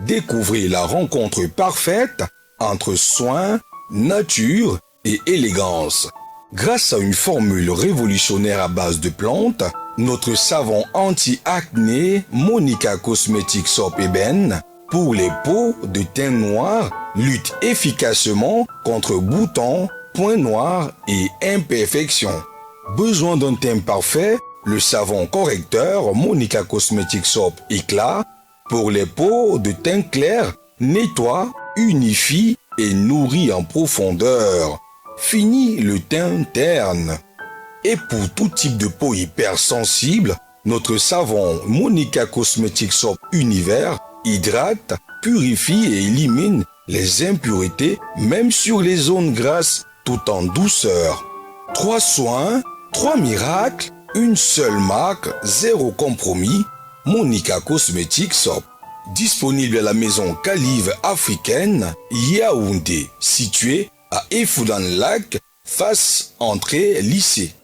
Découvrez la rencontre parfaite entre soin, nature et élégance. Grâce à une formule révolutionnaire à base de plantes, notre savon anti-acné Monica Cosmetic Soap Ébène pour les peaux de teint noir lutte efficacement contre boutons, points noirs et imperfections. Besoin d'un teint parfait? Le savon correcteur Monica Cosmetic Soap Éclat pour les peaux de teint clair nettoie, unifie et nourrit en profondeur. Fini le teint terne. Et pour tout type de peau hypersensible, notre savon Monica Cosmetic Soap Univers hydrate, purifie et élimine les impuretés même sur les zones grasses tout en douceur. 3 soins, 3 miracles, une seule marque, 0 compromis, Monica Cosmetic Soap. Disponible à la maison Calive africaine, Yaoundé, située à Efoudan-Lac, face entrée lycée.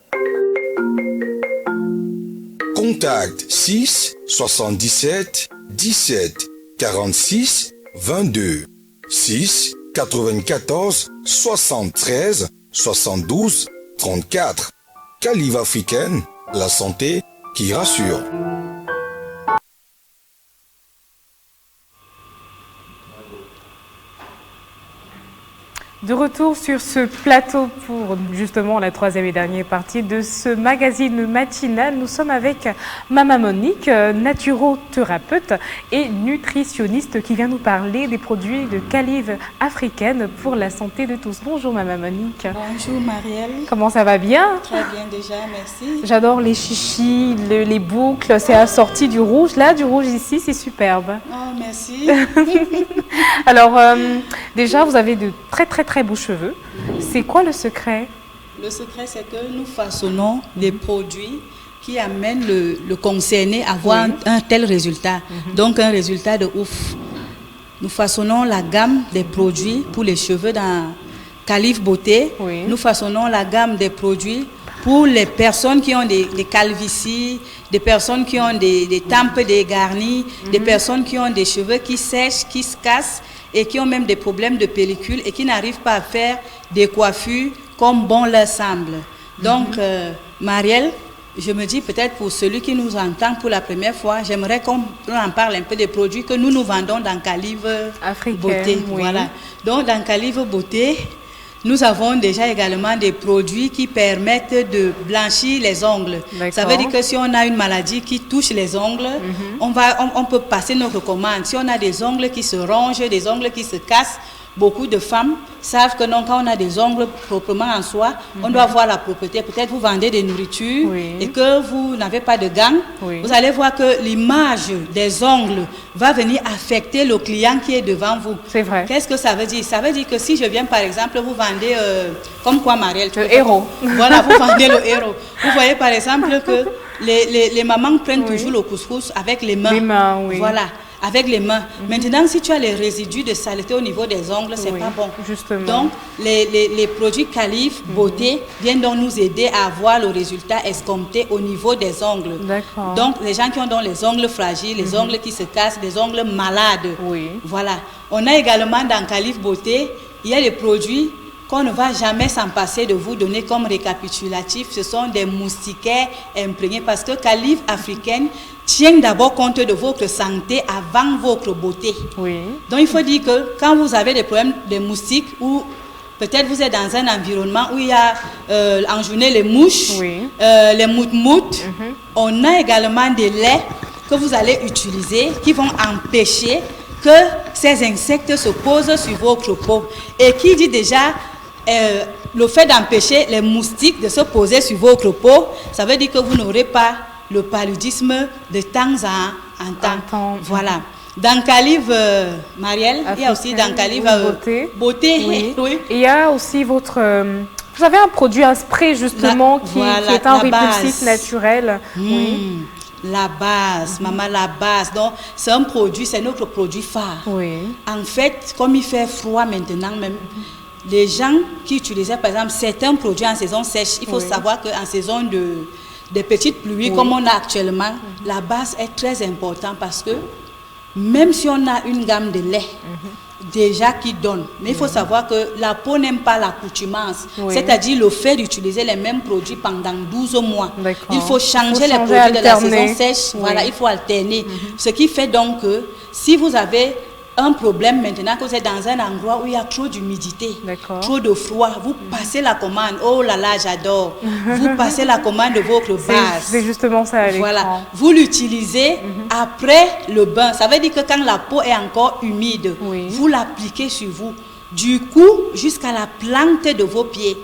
Contact 6 77 17 46 22 6 94 73 72 34. Calive africaine, la santé qui rassure. De retour sur ce plateau pour justement la troisième et dernière partie de ce magazine matinal. Nous sommes avec Maman Monique, naturothérapeute et nutritionniste qui vient nous parler des produits de Calive africaine pour la santé de tous. Bonjour Maman Monique. Bonjour Marielle. Comment ça va bien? Très bien déjà, merci. J'adore les chichis, les boucles, c'est assorti du rouge. Là, du rouge ici, c'est superbe. Oh, merci. Alors, déjà, vous avez de très beaux cheveux. C'est quoi le secret? Le secret, c'est que nous façonnons des produits qui amènent le concerné à avoir un tel résultat. Donc, un résultat de ouf. Nous façonnons la gamme des produits pour les cheveux dans Calive Beauté. Oui. Nous façonnons la gamme des produits pour les personnes qui ont des calvities, des personnes qui ont des tempes dégarnies, des personnes qui ont des cheveux qui sèchent, qui se cassent et qui ont même des problèmes de pellicule et qui n'arrivent pas à faire des coiffures comme bon leur semble. Donc, Marielle, je me dis peut-être pour celui qui nous entend pour la première fois, j'aimerais qu'on en parle un peu des produits que nous vendons dans Calive Beauté. Oui. Voilà. Donc, dans Calive Beauté, nous avons déjà également des produits qui permettent de blanchir les ongles. Ça veut dire que si on a une maladie qui touche les ongles, on peut passer notre commande. Si on a des ongles qui se rongent, des ongles qui se cassent, beaucoup de femmes savent que non, quand on a des ongles proprement en soi, on doit voir la propreté. Peut-être vous vendez des nourritures et que vous n'avez pas de gants. Vous allez voir que l'image des ongles va venir affecter le client qui est devant vous. C'est vrai. Qu'est-ce que ça veut dire? Ça veut dire que si je viens par exemple, vous vendez, comme quoi Marielle? Le héros. Voilà, vous vendez le héros. Vous voyez par exemple que les mamans prennent toujours le couscous avec les mains. Les mains, oui. Voilà. Avec les mains. Maintenant, si tu as les résidus de saleté au niveau des ongles, c'est pas bon. Justement. Donc, les produits Calive Beauté viennent donc nous aider à avoir le résultat escompté au niveau des ongles. D'accord. Donc, les gens qui ont donc les ongles fragiles, les ongles qui se cassent, les ongles malades. Oui. Voilà. On a également dans Calive Beauté, il y a des produits qu'on ne va jamais s'en passer de vous donner comme récapitulatif. Ce sont des moustiquaires imprégnés parce que Calive africaine tient d'abord compte de votre santé avant votre beauté. Oui. Donc il faut dire que quand vous avez des problèmes de moustiques ou peut-être vous êtes dans un environnement où il y a en journée les mouches, les moutes-moutes, on a également des laits que vous allez utiliser qui vont empêcher que ces insectes se posent sur votre peau. Et qui dit déjà le fait d'empêcher les moustiques de se poser sur votre peau, ça veut dire que vous n'aurez pas le paludisme de temps en temps. Voilà. Dans Calive Marielle, il y a aussi dans Calive Beauté. Oui. Et il y a aussi votre... vous avez un produit, un spray justement qui est un répulsif naturel. Oui. La base, maman, la base. Donc, c'est un produit, c'est notre produit phare. Oui. En fait, comme il fait froid maintenant, même, les gens qui utilisaient, par exemple, certains produits en saison sèche, il faut savoir qu'en saison de petites pluies, comme on a actuellement, la base est très importante parce que même si on a une gamme de lait, déjà qui donne. Mais il faut savoir que la peau n'aime pas l'accoutumance. C'est-à-dire le fait d'utiliser les mêmes produits pendant 12 mois. Il faut changer les produits de la saison sèche. Voilà, il faut alterner. Ce qui fait donc que si vous avez un problème maintenant que vous êtes dans un endroit où il y a trop d'humidité, trop de froid, vous passez la commande. Oh là là, j'adore. Vous passez la commande de votre base. C'est justement ça. Voilà. Vous l'utilisez après le bain. Ça veut dire que quand la peau est encore humide, vous l'appliquez sur vous. Du coup, jusqu'à la plante de vos pieds.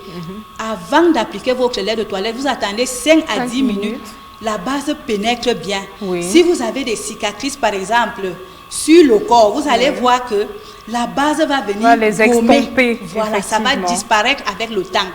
Avant d'appliquer votre lait de toilette, vous attendez 5 à 10 minutes. La base pénètre bien. Si vous avez des cicatrices, par exemple, sur le corps, vous allez voir que la base va venir les extomper. Voilà, ça va disparaître avec le temps.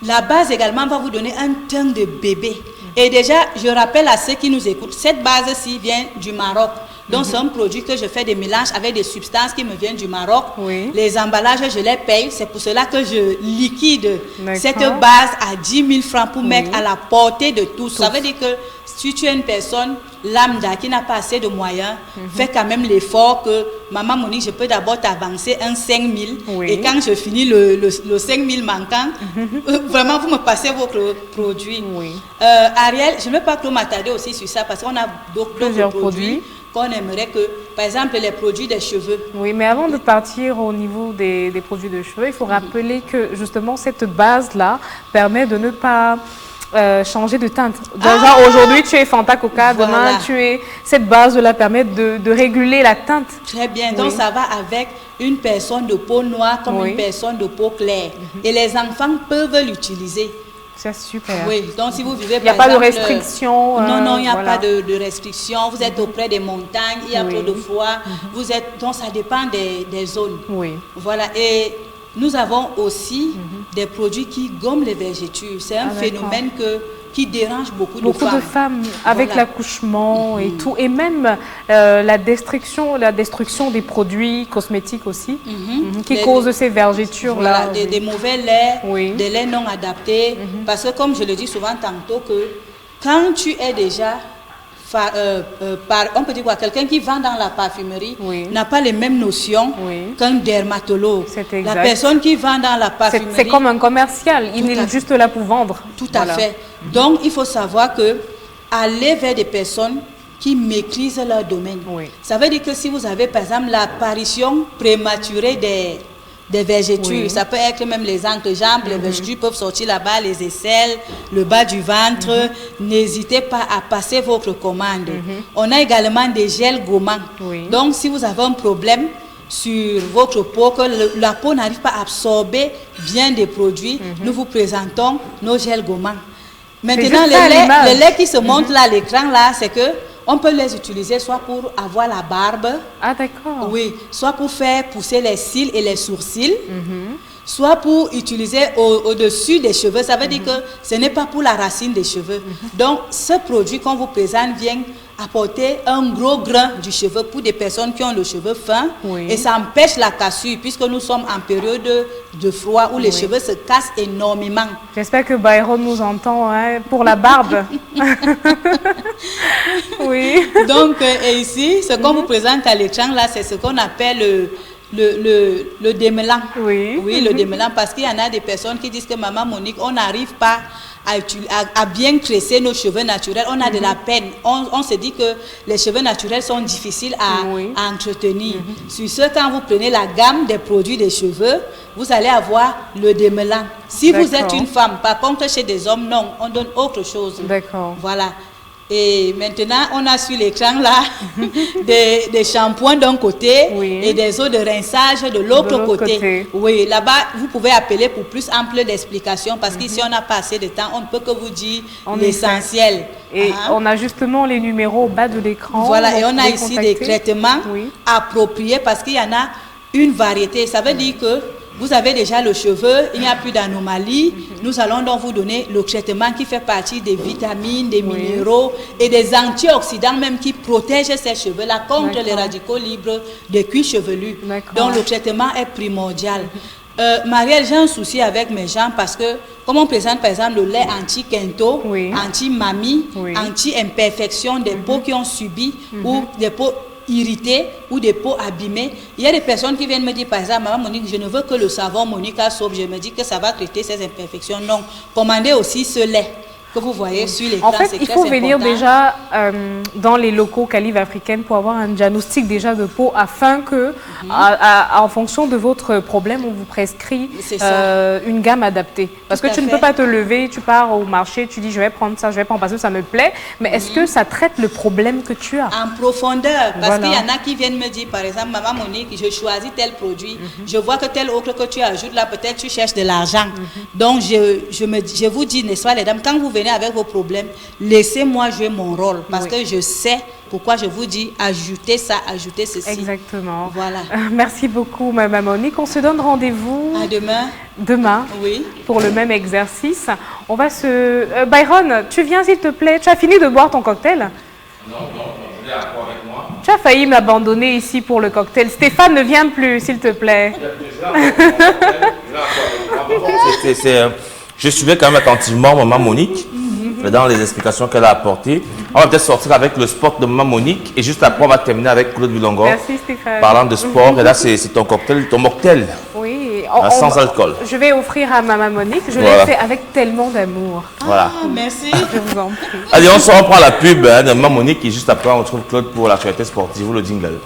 La base également va vous donner un teint de bébé. Et déjà, je rappelle à ceux qui nous écoutent, cette base-ci vient du Maroc. Donc, c'est un produit que je fais des mélanges avec des substances qui me viennent du Maroc. Les emballages, je les paye. C'est pour cela que je liquide cette base à 10 000 francs pour mettre à la portée de tous. Ça veut dire que si tu es une personne lambda qui n'a pas assez de moyens, fais quand même l'effort que maman Monique, je peux d'abord t'avancer un 5 000 et quand je finis le 5 000 manquant, vraiment vous me passez votre produit. Ariel, je ne veux pas trop m'attarder aussi sur ça parce qu'on a d'autres produits qu'on aimerait que, par exemple, les produits des cheveux. Oui, mais avant de partir au niveau des produits de cheveux, il faut rappeler que justement cette base-là permet de ne pas changer de teinte. Déjà, aujourd'hui, tu es Fanta Coca, demain, tu es... Cette base-là permet de réguler la teinte. Très bien, donc ça va avec une personne de peau noire comme une personne de peau claire. Et les enfants peuvent l'utiliser. C'est super. Oui, donc si vous vivez il n'y a pas de restriction. Non, il n'y a pas de restriction. Vous êtes auprès des montagnes, il y a trop de froid. Vous êtes, donc ça dépend des zones. Voilà, et nous avons aussi des produits qui gomment les vergetures. C'est un phénomène qui dérange beaucoup de femmes. Beaucoup de femmes avec l'accouchement et tout. Et même la destruction des produits cosmétiques aussi, qui causent ces vergetures-là. Voilà, des mauvais laits, des laits non adaptés. Parce que comme je le dis souvent tantôt, que quand tu es déjà... on peut dire quoi, quelqu'un qui vend dans la parfumerie n'a pas les mêmes notions qu'un dermatologue. La personne qui vend dans la parfumerie... C'est comme un commercial, il est juste là pour vendre. Tout à fait. Donc, il faut savoir que aller vers des personnes qui maîtrisent leur domaine. Ça veut dire que si vous avez, par exemple, l'apparition prématurée des vergetures, ça peut être même les entrejambes, les vergetures peuvent sortir là-bas, les aisselles, le bas du ventre. N'hésitez pas à passer votre commande. On a également des gels gommants. Donc, si vous avez un problème sur votre peau, que la peau n'arrive pas à absorber bien des produits, nous vous présentons nos gels gommants. Maintenant, les laits qui se montrent là à l'écran, là, c'est que on peut les utiliser soit pour avoir la barbe. Ah, d'accord. Oui, soit pour faire pousser les cils et les sourcils. Soit pour utiliser au-dessus des cheveux. Ça veut dire que ce n'est pas pour la racine des cheveux. Donc, ce produit qu'on vous présente vient apporter un gros grain du cheveu pour des personnes qui ont le cheveu fin. Et ça empêche la cassure puisque nous sommes en période de froid où les cheveux se cassent énormément. J'espère que Byron nous entend pour la barbe. Donc, et ici, ce qu'on vous présente à l'écran là, c'est ce qu'on appelle le démêlant. Le démêlant, parce qu'il y en a des personnes qui disent que maman Monique, on n'arrive pas à bien tresser nos cheveux naturels, on a de la peine. On se dit que les cheveux naturels sont difficiles à entretenir. Sur ce, quand vous prenez la gamme des produits des cheveux, vous allez avoir le démêlant. Si vous êtes une femme, par contre chez des hommes, non, on donne autre chose. Voilà. Et maintenant, on a sur l'écran là des shampoings d'un côté et des eaux de rinçage de l'autre côté. Oui, là-bas, vous pouvez appeler pour plus ample d'explications parce qu'ici, on n'a pas assez de temps. On ne peut que vous dire l'essentiel. Et on a justement les numéros au bas de l'écran. Voilà, et on a ici des traitements appropriés parce qu'il y en a une variété. Ça veut dire que vous avez déjà le cheveu, il n'y a plus d'anomalie. Nous allons donc vous donner le traitement qui fait partie des vitamines, des minéraux et des antioxydants même qui protègent ces cheveux-là contre les radicaux libres des cuirs chevelus. Donc le traitement est primordial. Marielle, j'ai un souci avec mes gens parce que, comme on présente par exemple le lait anti-quinto, anti-mamie, anti-imperfection des peaux qui ont subi ou des peaux irritées ou des peaux abîmées. Il y a des personnes qui viennent me dire, par exemple, maman Monique, je ne veux que le savon Monica Soap. Je me dis que ça va traiter ces imperfections. Non, commandez aussi ce lait que vous voyez sur l'écran. En fait, il faut venir déjà dans les locaux Calive africaine pour avoir un diagnostic déjà de peau afin que, en fonction de votre problème, on vous prescrit une gamme adaptée. Parce que tu ne peux pas te lever, tu pars au marché, tu dis je vais prendre ça, je vais prendre parce que ça me plaît. Mais est-ce que ça traite le problème que tu as? En profondeur. Parce qu'il y en a qui viennent me dire, par exemple, maman Monique, je choisis tel produit. Je vois que tel autre que tu ajoutes là, peut-être tu cherches de l'argent. Donc, je vous dis, n'est-ce pas les dames, quand vous venez avec vos problèmes, laissez-moi jouer mon rôle parce que je sais pourquoi je vous dis ajoutez ça, ajoutez ceci. Exactement. Voilà. Merci beaucoup, maman Monique. On se donne rendez-vous à demain. Demain, oui, pour le même exercice. On va se... Byron, tu viens s'il te plaît. Tu as fini de boire ton cocktail? Non, je viens encore avec moi. Tu as failli m'abandonner ici pour le cocktail. Stéphane, ne viens plus, s'il te plaît. Je suivais quand même attentivement maman Monique dans les explications qu'elle a apportées. On va peut-être sortir avec le sport de maman Monique et juste après on va terminer avec Claude Bilongo. Merci Stéphane. Parlant de sport, et là c'est ton cocktail, ton mocktail. Oui, sans alcool. Je vais offrir à maman Monique. Je l'ai fait avec tellement d'amour. Voilà. Merci. Je vous en prie. Allez, on prend la pub de maman Monique et juste après on retrouve Claude pour l'actualité sportive ou le jingle.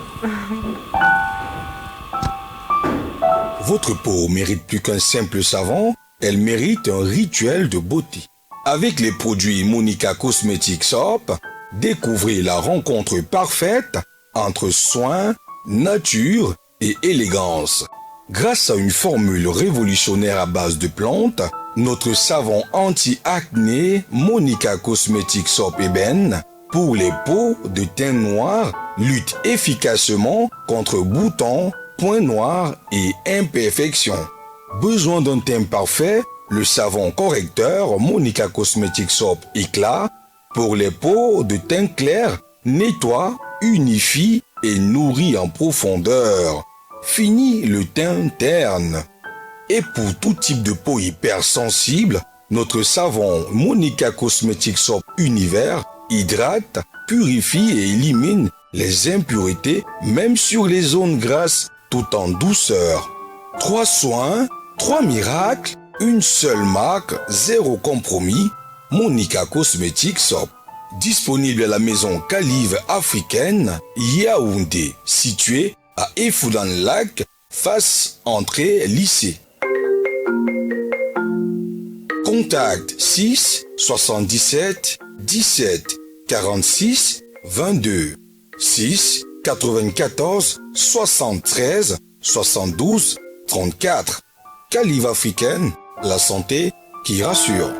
Votre peau mérite plus qu'un simple savon, elle mérite un rituel de beauté. Avec les produits Monica Cosmetic Soap, découvrez la rencontre parfaite entre soin, nature et élégance. Grâce à une formule révolutionnaire à base de plantes, notre savon anti-acné Monica Cosmetic Soap Ébène pour les peaux de teint noir lutte efficacement contre boutons, points noirs et imperfections. Besoin d'un teint parfait? Le savon correcteur Monica Cosmetic Soap Éclat pour les peaux de teint clair nettoie, unifie et nourrit en profondeur. Fini le teint terne. Et pour tout type de peau hypersensible, notre savon Monica Cosmetic Soap Univers hydrate, purifie et élimine les impuretés même sur les zones grasses tout en douceur. 3 soins, 3 miracles, une seule marque, 0 compromis, Monica Cosmetic Soap. Disponible à la maison Calive africaine, Yaoundé, située à Efoudan-Lac, face entrée lycée. Contact 6 77 17 46 22 6 94 73 72 34. Calive africaine, la santé qui rassure.